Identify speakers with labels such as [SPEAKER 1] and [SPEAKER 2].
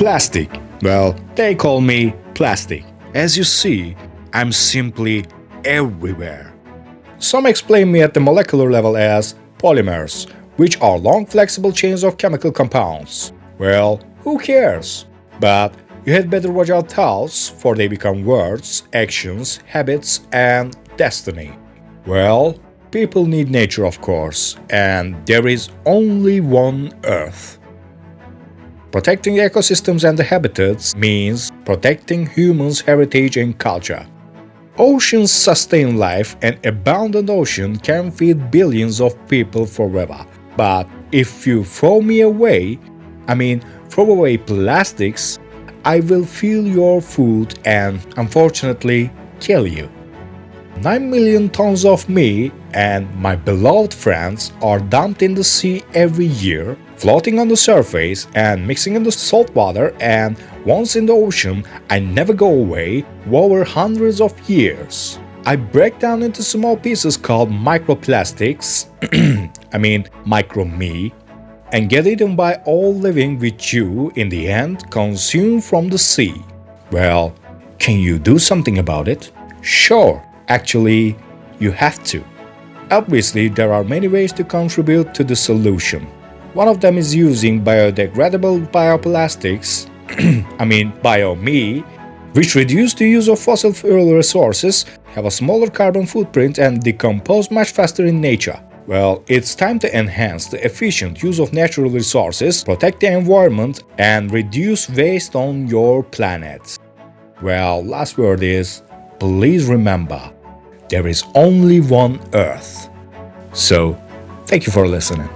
[SPEAKER 1] Plastic. Well, they call me plastic. As you see, I'm simply everywhere. Some explain me at the molecular level as polymers, which are long flexible chains of chemical compounds. Well, who cares? But you had better watch out thoughts, for they become words, actions, habits, and destiny. Well, people need nature, of course, and there is only one Earth. Protecting ecosystems and the habitats means protecting humans' heritage and culture. Oceans sustain life, and abundant ocean can feed billions of people forever. But if you throw me away, throw away plastics, I will fill your food and, unfortunately, kill you. 9 million tons of me and my beloved friends are dumped in the sea every year, floating on the surface and mixing in the salt water, and once in the ocean, I never go away over hundreds of years. I break down into small pieces called microplastics, micro-me, and get eaten by all living, which you, in the end, consume from the sea. Well, can you do something about it? Sure, actually, you have to. Obviously, there are many ways to contribute to the solution. One of them is using biodegradable bioplastics, bio-me, which reduce the use of fossil fuel resources, have a smaller carbon footprint, and decompose much faster in nature. Well, it's time to enhance the efficient use of natural resources, protect the environment, and reduce waste on your planet. Well, last word is, please remember, there is only one Earth. So, thank you for listening.